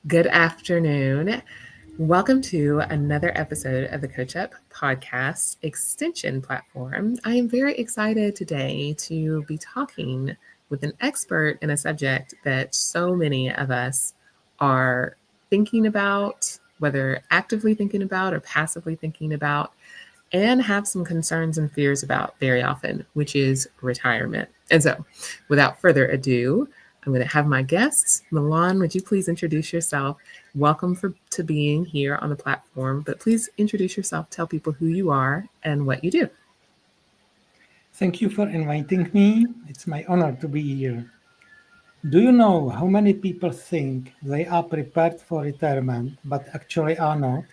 Good afternoon. Welcome to another episode of the Coach Up Podcast Extension platform. I am very excited today to be talking with an expert in a subject that so many of us are thinking about, whether actively thinking about or passively thinking about, and have some concerns and fears about very often, which is retirement. And so, without further ado, I'm going to have my guests. Milan, would you please introduce yourself? Welcome to being here on the platform, but please introduce yourself, tell people who you are and what you do. Thank you for inviting me. It's my honor to be here. Do you know how many people think they are prepared for retirement but actually are not?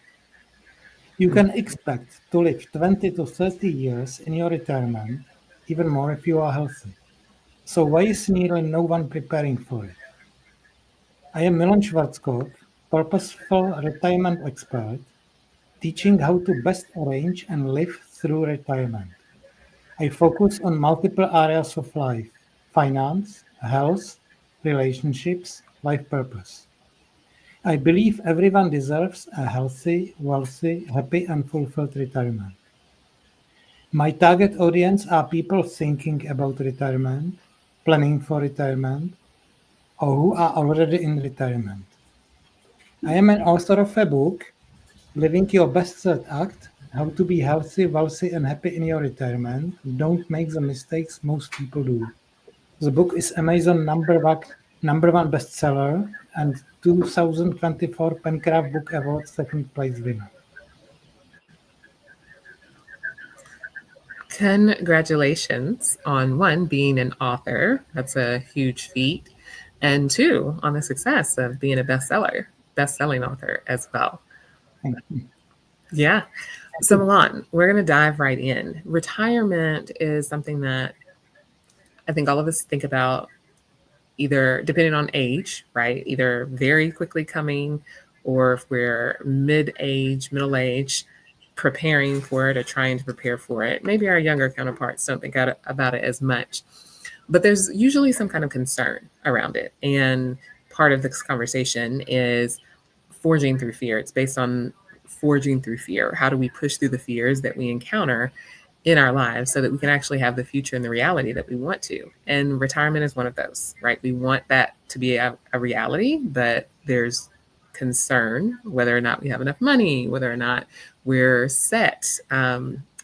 You can expect to live 20 to 30 years in your retirement, even more if you are healthy. So why is nearly no one preparing for it? I am Milan Schwarzkopf, purposeful retirement expert, teaching how to best arrange and live through retirement. I focus on multiple areas of life: finance, health, relationships, life purpose. I believe everyone deserves a healthy, wealthy, happy, and fulfilled retirement. My target audience are people thinking about retirement, planning for retirement, or who are already in retirement. I am an author of a book, Living Your Best Third Act: How to Be Healthy, Wealthy, and Happy in Your Retirement. Don't make the mistakes most people do. The book is Amazon number one bestseller and 2024 Pencraft Book Award second place winner. Congratulations on one, being an author. That's a huge feat. And two, on the success of being a best-selling author as well. Thank you. Yeah. So, Milan, we're going to dive right in. Retirement is something that I think all of us think about, either depending on age, right? Either very quickly coming, or if we're middle age, preparing for it or trying to prepare for it. Maybe our younger counterparts don't think about it as much. But there's usually some kind of concern around it. And part of this conversation is forging through fear. It's based on forging through fear. How do we push through the fears that we encounter in our lives so that we can actually have the future and the reality that we want to? And retirement is one of those, right? We want that to be a reality, but there's concern whether or not we have enough money, whether or not we're set,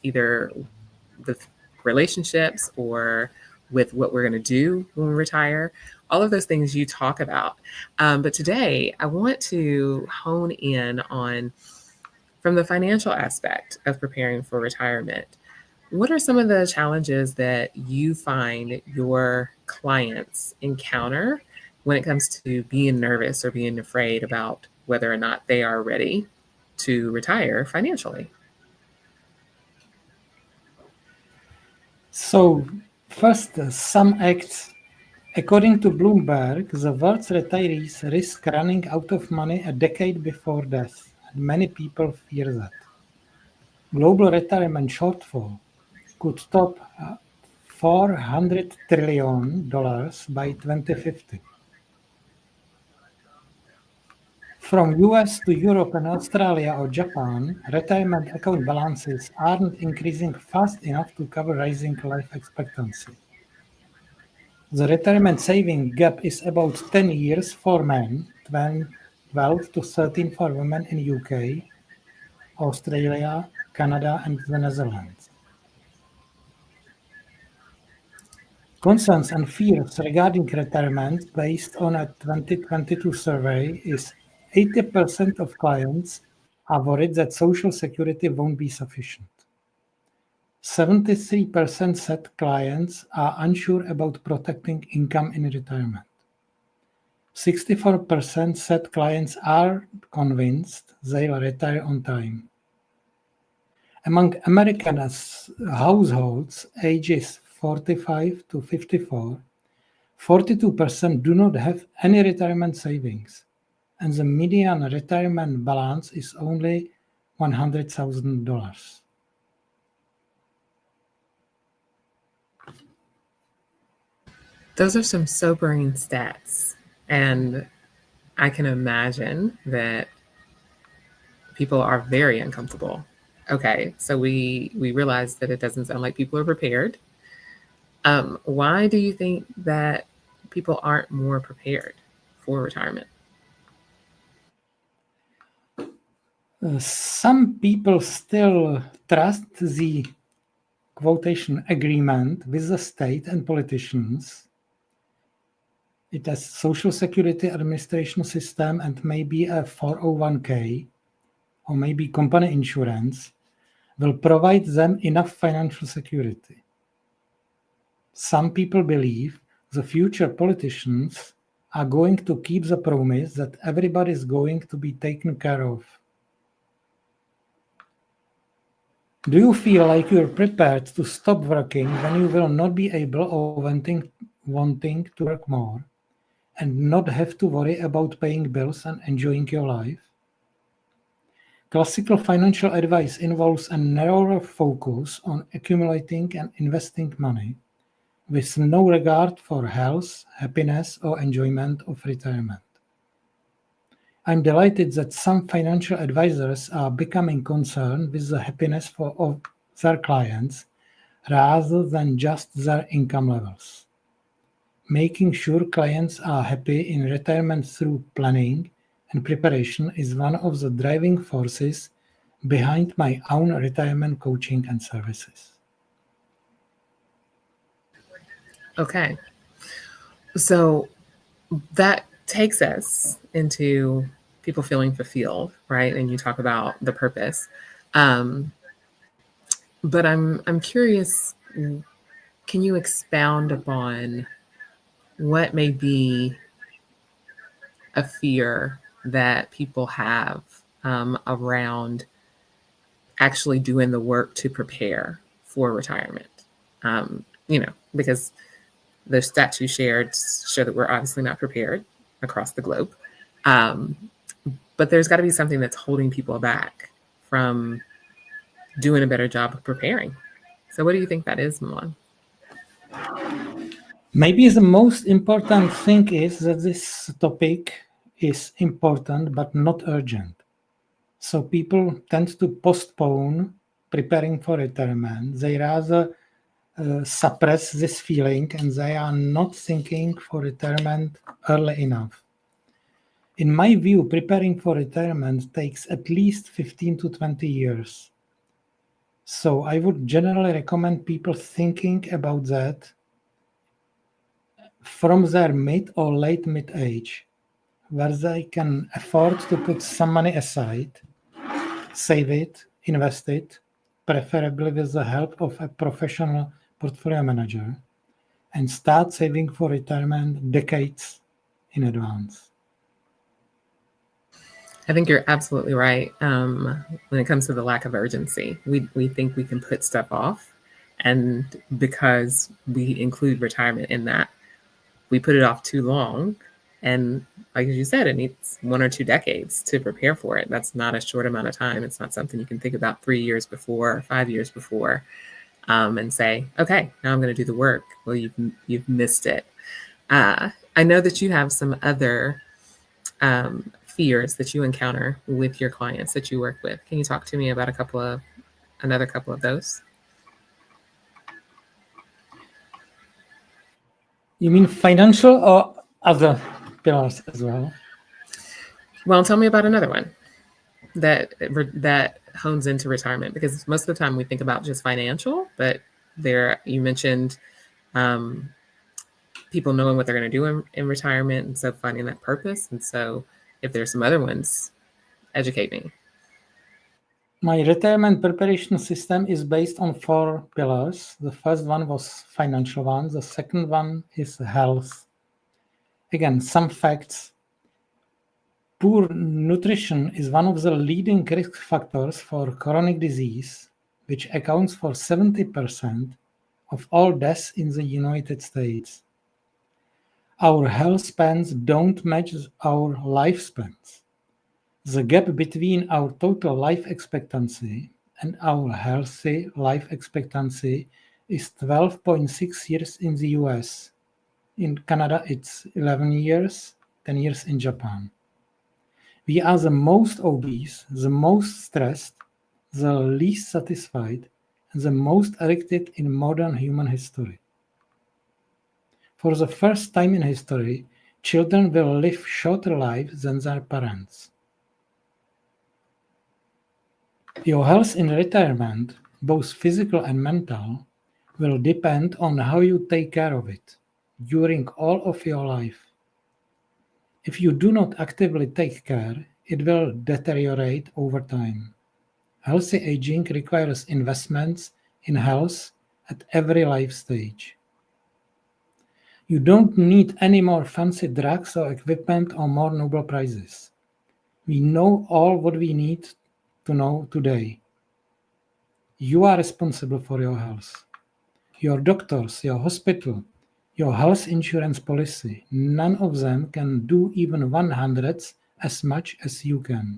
either with relationships or with what we're going to do when we retire. All of those things you talk about. But today, I want to hone in on, from the financial aspect of preparing for retirement, what are some of the challenges that you find your clients encounter when it comes to being nervous or being afraid about whether or not they are ready to retire financially? So, first, some acts. According to Bloomberg, the world's retirees risk running out of money a decade before death, and many people fear that. Global retirement shortfall could top $400 trillion by 2050. From US to Europe and Australia or Japan, retirement account balances aren't increasing fast enough to cover rising life expectancy. The retirement saving gap is about 10 years for men, 12 to 13 for women in UK, Australia, Canada, and the Netherlands. Concerns and fears regarding retirement, based on a 2022 survey, is 80% of clients are worried that Social Security won't be sufficient. 73% said clients are unsure about protecting income in retirement. 64% said clients are convinced they'll retire on time. Among American households ages 45 to 54, 42% do not have any retirement savings, and the median retirement balance is only $100,000. Those are some sobering stats. And I can imagine that people are very uncomfortable. Okay, so we realize that it doesn't sound like people are prepared. Why do you think that people aren't more prepared for retirement? Some people still trust the quotation agreement with the state and politicians. It has social security administration system and maybe a 401k or maybe company insurance will provide them enough financial security. Some people believe the future politicians are going to keep the promise that everybody is going to be taken care of. Do you feel like you're prepared to stop working when you will not be able or wanting to work more and not have to worry about paying bills and enjoying your life? Classical financial advice involves a narrower focus on accumulating and investing money with no regard for health, happiness, or enjoyment of retirement. I'm delighted that some financial advisors are becoming concerned with the happiness of their clients rather than just their income levels. Making sure clients are happy in retirement through planning and preparation is one of the driving forces behind my own retirement coaching and services. Okay, so that takes us into people feeling fulfilled, right? And you talk about the purpose. Um, but I'm curious. Can you expound upon what may be a fear that people have around actually doing the work to prepare for retirement? Because the stats you shared show that we're obviously not prepared across the globe. Um, but there's got to be something that's holding people back from doing a better job of preparing. So, what do you think that is, Milan? Maybe the most important thing is that this topic is important but not urgent. So people tend to postpone preparing for retirement. They rather suppress this feeling and they are not thinking for retirement early enough. In my view, preparing for retirement takes at least 15 to 20 years. So I would generally recommend people thinking about that from their mid or late mid age, where they can afford to put some money aside, save it, invest it, preferably with the help of a professional portfolio manager, and start saving for retirement decades in advance. I think you're absolutely right. When it comes to the lack of urgency, we think we can put stuff off. And because we include retirement in that, we put it off too long. And like you said, it needs 1 or 2 decades to prepare for it. That's not a short amount of time. It's not something you can think about 3 years before or 5 years before and say, okay, now I'm going to do the work. Well, you've missed it. I know that you have some other fears that you encounter with your clients that you work with. Can you talk to me about another couple of those? You mean financial or other pillars as well? Well, tell me about another one that hones into retirement, because most of the time we think about just financial, but there you mentioned um, people knowing what they're going to do in retirement, and so finding that purpose. And so, if there's some other ones, educate me. My retirement preparation system is based on four pillars. The first one was financial one. The second one is health. Again, some facts. Poor nutrition is one of the leading risk factors for chronic disease, which accounts for 70% of all deaths in the United States. Our health spans don't match our lifespans. The gap between our total life expectancy and our healthy life expectancy is 12.6 years in the US. In Canada, it's 11 years, 10 years in Japan. We are the most obese, the most stressed, the least satisfied, and the most addicted in modern human history. For the first time in history, children will live shorter lives than their parents. Your health in retirement, both physical and mental, will depend on how you take care of it during all of your life. If you do not actively take care, it will deteriorate over time. Healthy aging requires investments in health at every life stage. You don't need any more fancy drugs or equipment or more Nobel Prizes. We know all what we need to know today. You are responsible for your health. Your doctors, your hospital, your health insurance policy, none of them can do even 100th as much as you can.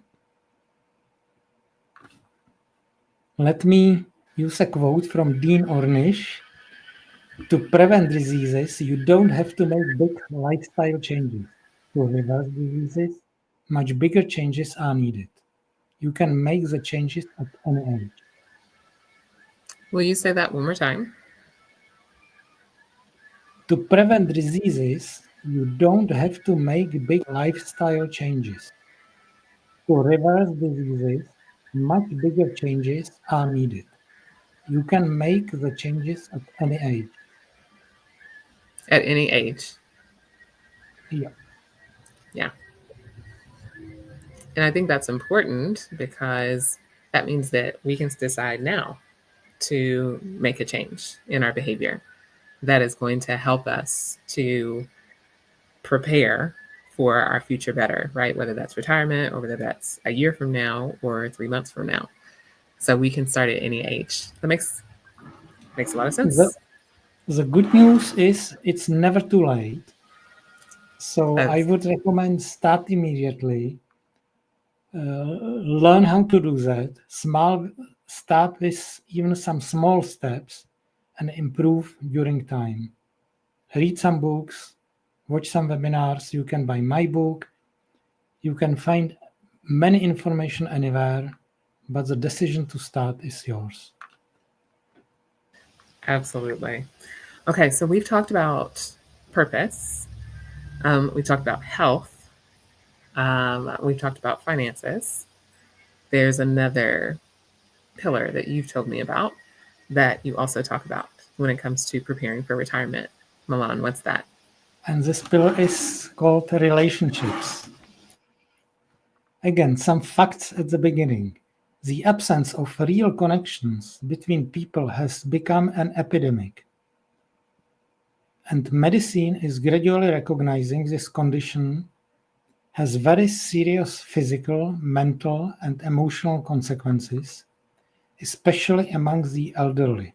Let me use a quote from Dean Ornish. To prevent diseases, you don't have to make big lifestyle changes. To reverse diseases, much bigger changes are needed. You can make the changes at any age. Will you say that one more time? To prevent diseases, you don't have to make big lifestyle changes. To reverse diseases, much bigger changes are needed. You can make the changes at any age. At any age. Yeah. Yeah. And I think that's important because that means that we can decide now to make a change in our behavior that is going to help us to prepare for our future better, right? Whether that's retirement or whether that's a year from now or 3 months from now. So we can start at any age. That makes a lot of The, sense. the good news is it's never too late. So Uh, I would recommend start immediately. Learn how to do that. Start with even some small steps and improve during time. Read some books, watch some webinars. You can buy my book. You can find many information anywhere, but the decision to start is yours. Absolutely. Okay, so we've talked about purpose. We've talked about health. We've talked about finances. There's another pillar that you've told me about that you also talk about when it comes to preparing for retirement. Milan, what's that? And this pillar is called relationships. Again, some facts at the beginning. The absence of real connections between people has become an epidemic, and medicine is gradually recognizing this condition has very serious physical, mental, and emotional consequences, especially among the elderly.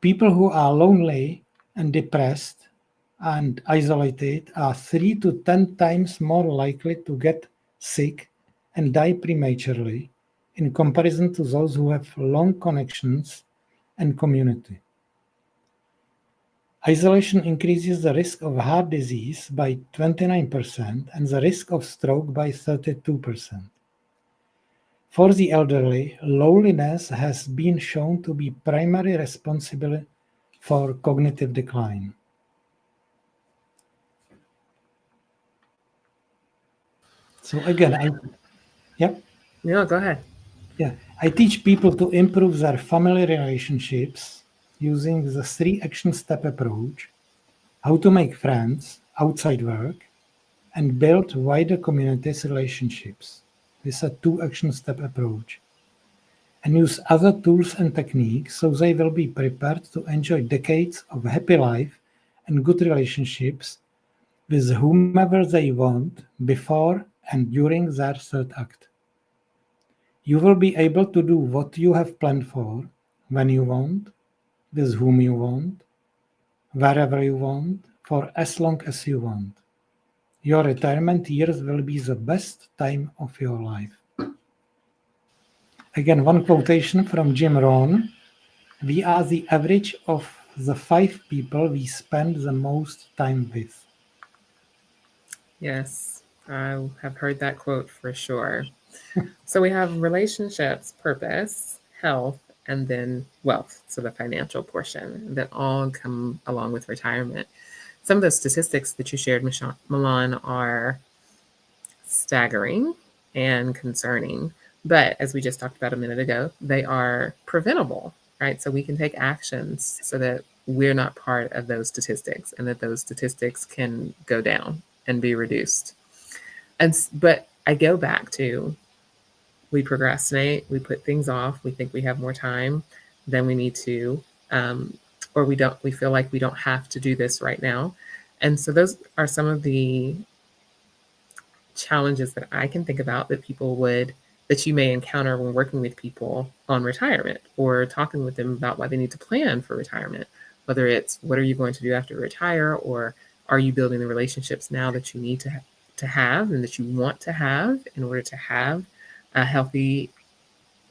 People who are lonely and depressed and isolated are 3 to 10 times more likely to get sick and die prematurely in comparison to those who have long connections and community. Isolation increases the risk of heart disease by 29% and the risk of stroke by 32%. For the elderly, loneliness has been shown to be primarily responsible for cognitive decline. So again, yep, No, go ahead. yeah, I teach people to improve their family relationships using the 3 action step approach: how to make friends outside work and build wider communities relationships with a 2 action step approach, and use other tools and techniques so they will be prepared to enjoy decades of happy life and good relationships with whomever they want before and during their third act. You will be able to do what you have planned for, when you want, with whom you want, wherever you want, for as long as you want. Your retirement years will be the best time of your life. Again, one quotation from Jim Rohn: we are the average of the 5 people we spend the most time with. Yes. I have heard that quote for sure. So we have relationships, purpose, health, and then wealth. So the financial portion that all come along with retirement. Some of the statistics that you shared, Milan, are staggering and concerning. But as we just talked about a minute ago, they are preventable, right? So we can take actions so that we're not part of those statistics and that those statistics can go down and be reduced. But I go back to we procrastinate, we put things off, we think we have more time than we need to, um, or we feel like we don't have to do this right now. And so those are some of the challenges that I can think about that you may encounter when working with people on retirement or talking with them about why they need to plan for retirement, whether it's what are you going to do after you retire, or are you building the relationships now that you need to have and that you want to have in order to have a healthy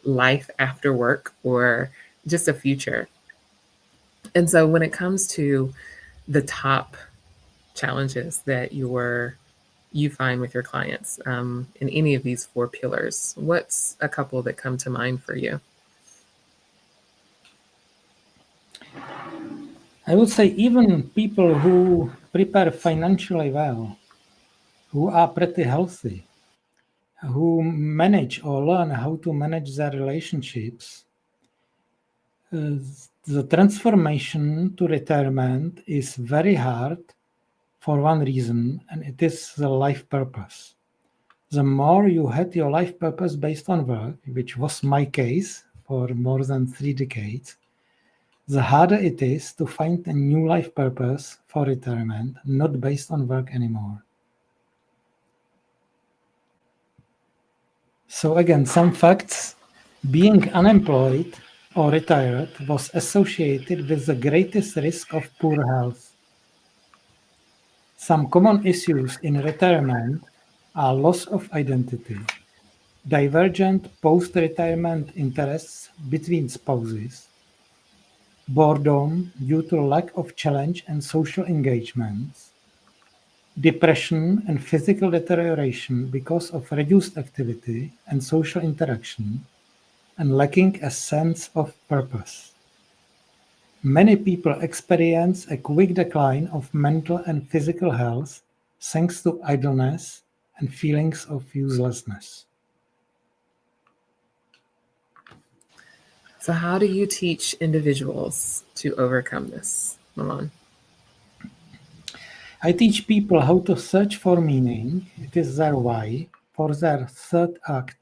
life after work or just a future. And so when it comes to the top challenges that you find with your clients in any of these four pillars, what's a couple that come to mind for you? I would say even people who prepare financially well, who are pretty healthy, who manage or learn how to manage their relationships, uh, the transformation to retirement is very hard for one reason, and it is the life purpose. The more you had your life purpose based on work, which was my case for more than 3 decades, the harder it is to find a new life purpose for retirement, not based on work anymore. So, again, some facts. Being unemployed or retired was associated with the greatest risk of poor health. Some common issues in retirement are loss of identity, divergent post-retirement interests between spouses, boredom due to lack of challenge and social engagements, depression and physical deterioration because of reduced activity and social interaction, and lacking a sense of purpose. Many people experience a quick decline of mental and physical health thanks to idleness and feelings of uselessness. So, how do you teach individuals to overcome this, Milan? I teach people how to search for meaning, it is their why, for their third act,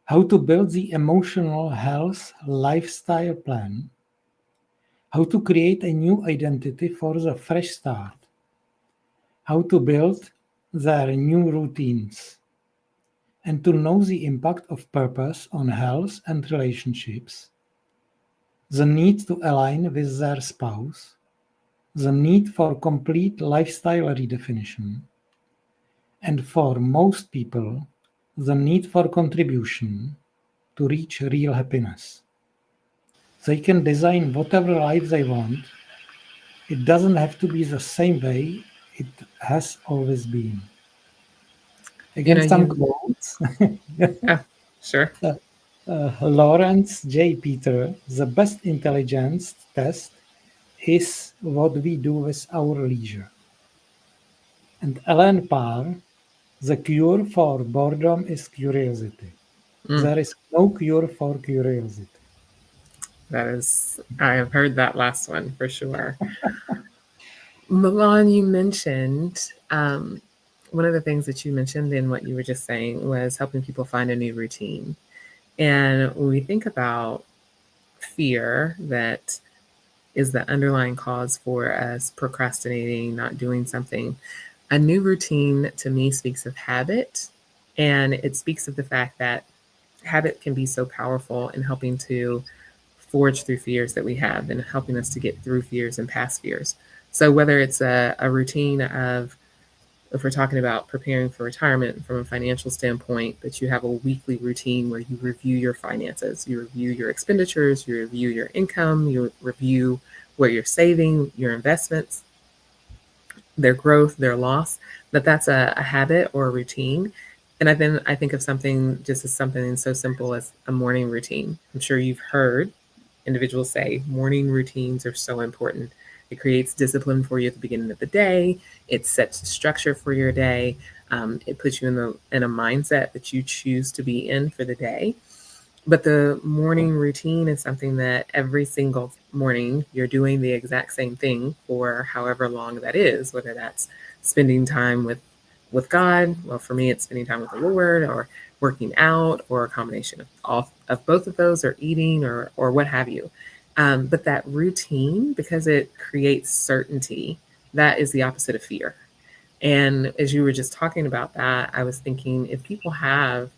how to build the emotional health lifestyle plan, how to create a new identity for the fresh start, how to build their new routines, and to know the impact of purpose on health and relationships, the need to align with their spouse, the need for complete lifestyle redefinition, and for most people, the need for contribution to reach real happiness. They can design whatever life they want. It doesn't have to be the same way it has always been. You know, Again, some you, quotes. oh, sure. Uh, Lawrence J. Peter, the best intelligence test is what we do with our leisure. And Alan Parr, the cure for boredom is curiosity. Mm, There is no cure for curiosity. I have heard that last one for sure. Milan, you mentioned one of the things that you mentioned in what you were just saying was helping people find a new routine. And when we think about fear that is the underlying cause for us procrastinating, not doing something, a new routine to me speaks of habit. And it speaks of the fact that habit can be so powerful in helping to forge through fears that we have and helping us to get through fears and past fears. So, whether it's a routine of, if we're talking about preparing for retirement from a financial standpoint, that you have a weekly routine where you review your finances, you review your expenditures, you review your income, you review where you're saving, your investments, their growth, their loss, that's a habit or a routine. And I think of something just as something so simple as a morning routine. I'm sure you've heard individuals say morning routines are so important. It creates discipline for you at the beginning of the day. It sets structure for your day. It puts you in a mindset that you choose to be in for the day. But the morning routine is something that every single morning you're doing the exact same thing for however long that is, whether that's spending time with God. Well, for me, it's spending time with the Lord, or working out, or a combination of all of both of those, or eating, or what have you. But that routine, because it creates certainty, that is the opposite of fear. And as you were just talking about that, I was thinking if people have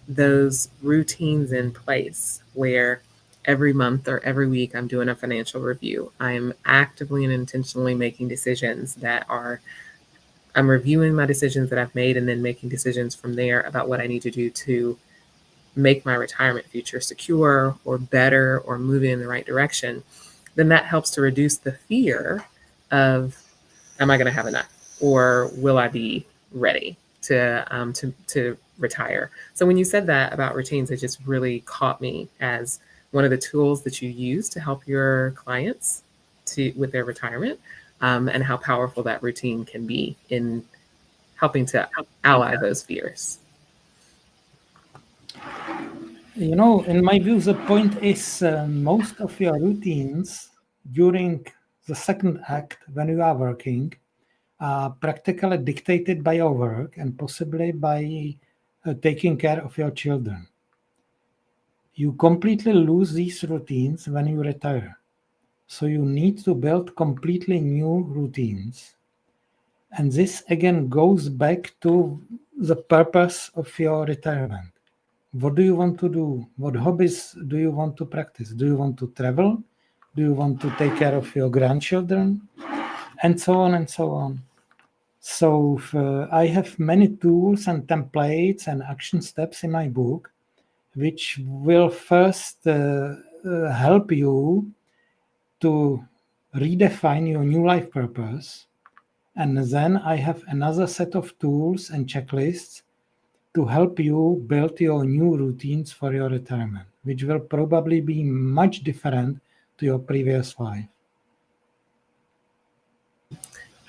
those routines in place where every month or every week I'm doing a financial review, I'm actively and intentionally making decisions that are, I'm reviewing my decisions that I've made and then making decisions from there about what I need to do to make my retirement future secure or better or moving in the right direction, then that helps to reduce the fear of, am I going to have enough, or will I be ready to retire? So when you said that about routines, it just really caught me as one of the tools that you use to help your clients to with their retirement, and how powerful that routine can be in helping to ally those fears. In my view, the point is most of your routines during the second act when you are working are practically dictated by your work and possibly by taking care of your children. You completely lose these routines when you retire. So you need to build completely new routines. And this again goes back to the purpose of your retirement. What do you want to do? What hobbies do you want to practice? Do you want to travel? Do you want to take care of your grandchildren? And so on and so on. So I have many tools and templates and action steps in my book, which will first help you to redefine your new life purpose. And then I have another set of tools and checklists to help you build your new routines for your retirement, which will probably be much different to your previous life.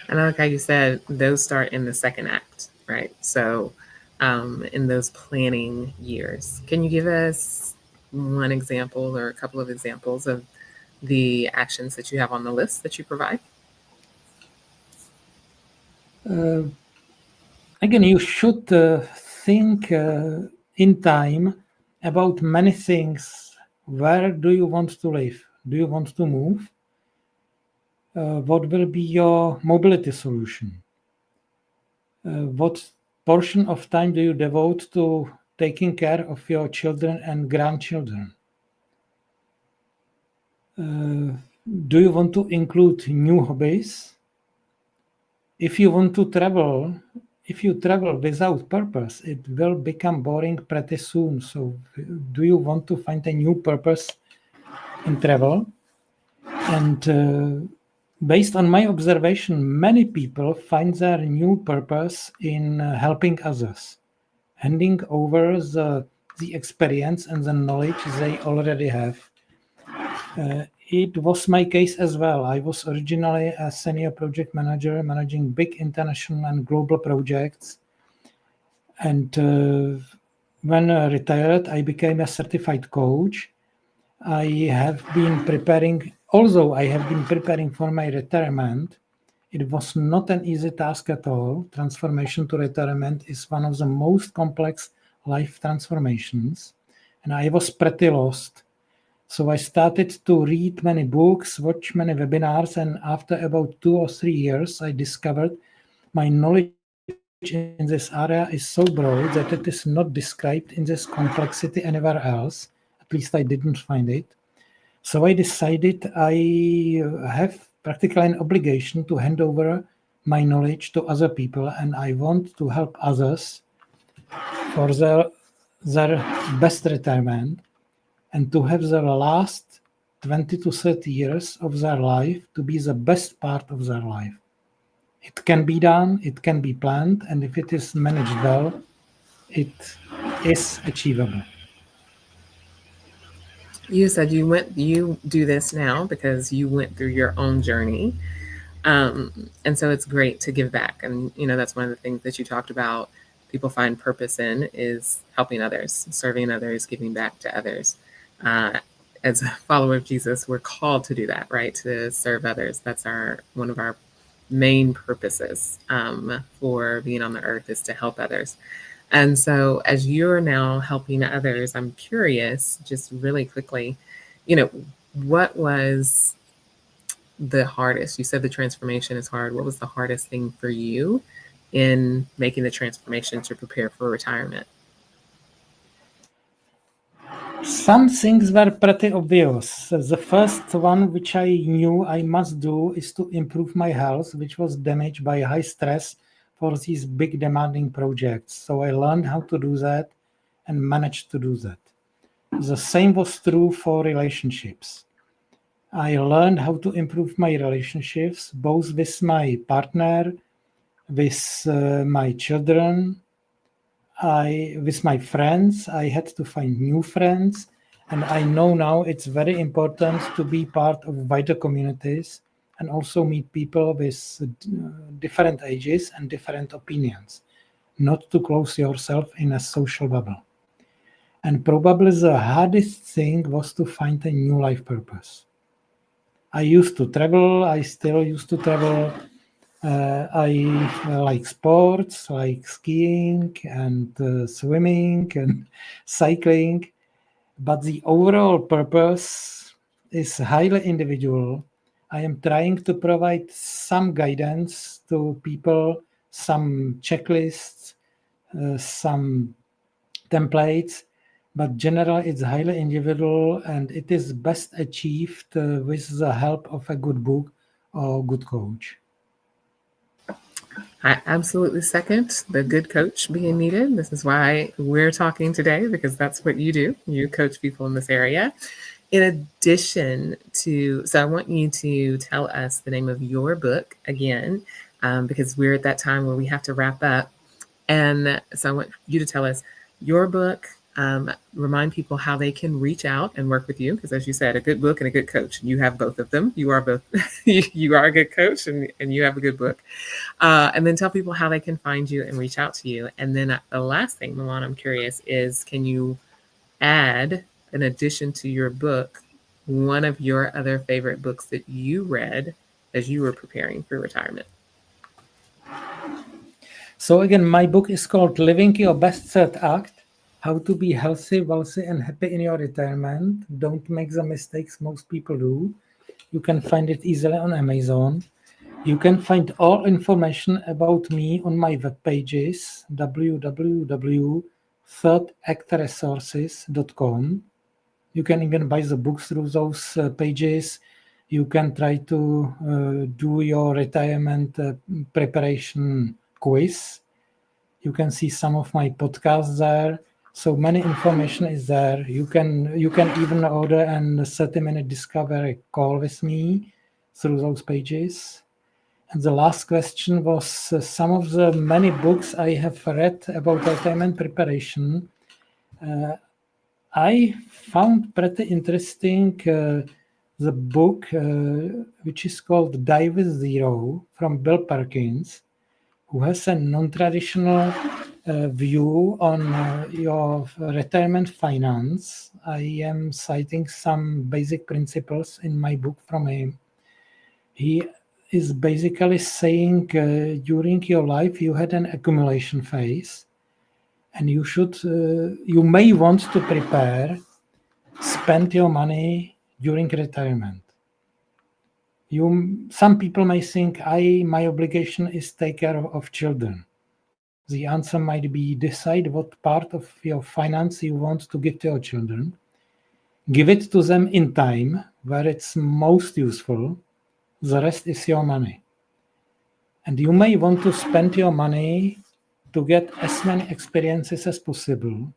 And like how you said, those start in the second act, right? So, in those planning years, can you give us one example or a couple of examples of the actions that you have on the list that you provide? Uh, Again, you should think in time about many things. Where do you want to live? Do you want to move? What will be your mobility solution? What portion of time do you devote to taking care of your children and grandchildren? Uh, do you want to include new hobbies? If you want to travel, if you travel without purpose, it will become boring pretty soon. So, do you want to find a new purpose in travel? And based on my observation, many people find their new purpose in helping others, handing over the experience and the knowledge they already have. It was my case as well. I was originally a senior project manager managing big international and global projects. And when retired, I became a certified coach. I have been preparing, although I have been preparing for my retirement, it was not an easy task at all. Transformation to retirement is one of the most complex life transformations, and I was pretty lost. So I started to read many books, watch many webinars, and after about 2 or 3 years, I discovered my knowledge in this area is so broad that it is not described in this complexity anywhere else. At least I didn't find it. So I decided I have practically an obligation to hand over my knowledge to other people, and I want to help others for their best retirement and to have the last 20 to 30 years of their life to be the best part of their life. It can be done, it can be planned, and if it is managed well, it is achievable. You said you do this now because you went through your own journey. And so it's great to give back. And, that's one of the things that you talked about people find purpose in is helping others, serving others, giving back to others. Uh, as a follower of Jesus, we're called to do that, right? To serve others. That's one of our main purposes for being on the earth is to help others. And so, as you're now helping others, I'm curious, just really quickly, you know, what was the hardest? You said the transformation is hard. What was the hardest thing for you in making the transformation to prepare for retirement? Some things were pretty obvious. The first one, which I knew I must do, is to improve my health, which was damaged by high stress for these big demanding projects. So I learned how to do that and managed to do that. The same was true for relationships. I learned how to improve my relationships, both with my partner, with my children, with my friends. I had to find new friends, and I know now it's very important to be part of wider communities and also meet people with different ages and different opinions, not to close yourself in a social bubble. And probably the hardest thing was to find a new life purpose. I used to travel, I still used to travel. I like sports, like skiing and swimming and cycling, but the overall purpose is highly individual. I am trying to provide some guidance to people, some checklists, some templates, but generally it's highly individual and it is best achieved with the help of a good book or good coach. I absolutely second the good coach being needed. This is why we're talking today, because that's what you do. You coach people in this area. In addition to, so I want you to tell us the name of your book again, because we're at that time where we have to wrap up. And so I want you to tell us your book, remind people how they can reach out and work with you. Because as you said, a good book and a good coach, you have both of them. You are both, you are a good coach and you have a good book. And then tell people how they can find you and reach out to you. And then the last thing, Milan, I'm curious is can you add, in addition to your book, one of your other favorite books that you read as you were preparing for retirement? So again, my book is called Living Your Best Third Act: How to Be Healthy, Wealthy, and Happy in Your Retirement. Don't make the mistakes most people do. You can find it easily on Amazon. You can find all information about me on my web pages, www.thirdactresources.com. You can even buy the books through those pages. You can try to do your retirement preparation quiz. You can see some of my podcasts there. So many information is there. You can even order a 30-minute discovery call with me through those pages. And the last question was some of the many books I have read about retirement preparation. I found pretty interesting the book which is called Die with Zero from Bill Perkins, who has a non-traditional view on your retirement finance. I am citing some basic principles in my book from him. He is basically saying during your life you had an accumulation phase, and you may want to prepare, spend your money during retirement. Some people may think my obligation is take care of children. The answer might be decide what part of your finance you want to give to your children. Give it to them in time where it's most useful. The rest is your money. And you may want to spend your money to get as many experiences as possible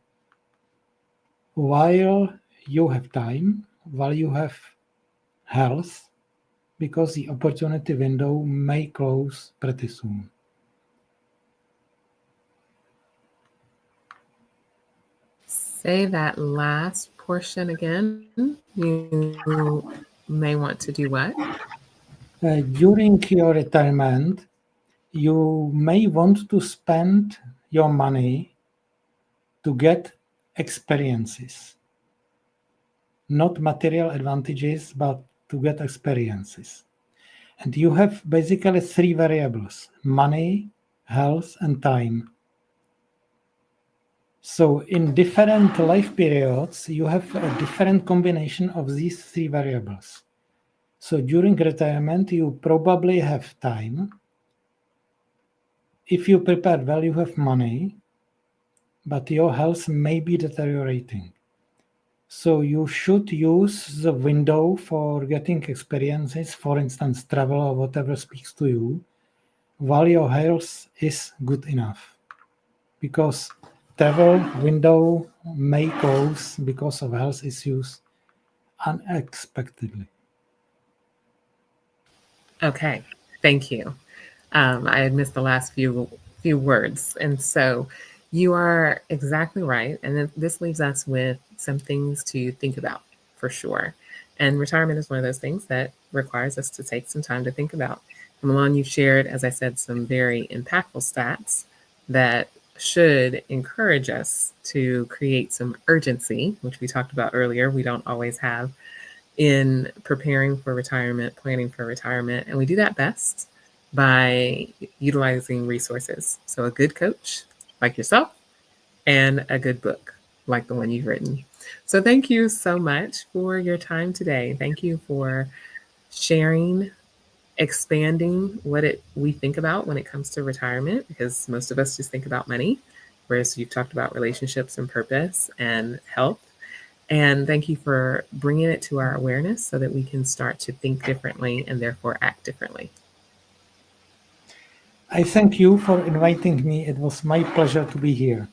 while you have time, while you have health, because the opportunity window may close pretty soon. Say that last portion again. You may want to do what? During your retirement, you may want to spend your money to get experiences, not material advantages, but to get experiences. And you have basically three variables: money, health, and time. So, in different life periods, you have a different combination of these three variables. So, during retirement, you probably have time. If you prepare well, you have money, but your health may be deteriorating. So you should use the window for getting experiences, for instance, travel or whatever speaks to you, while your health is good enough. Because travel window may close because of health issues unexpectedly. Okay, thank you. I had missed the last few words, and so you are exactly right. And this leaves us with some things to think about for sure. And retirement is one of those things that requires us to take some time to think about. And Milan, you've shared, as I said, some very impactful stats that should encourage us to create some urgency, which we talked about earlier. We don't always have in preparing for retirement, planning for retirement. And we do that best by utilizing resources. So, a good coach like yourself and a good book like the one you've written. So, thank you so much for your time today. Thank you for sharing, expanding what it we think about when it comes to retirement, because most of us just think about money, whereas you've talked about relationships and purpose and health. And thank you for bringing it to our awareness so that we can start to think differently and therefore act differently. I thank you for inviting me. It was my pleasure to be here.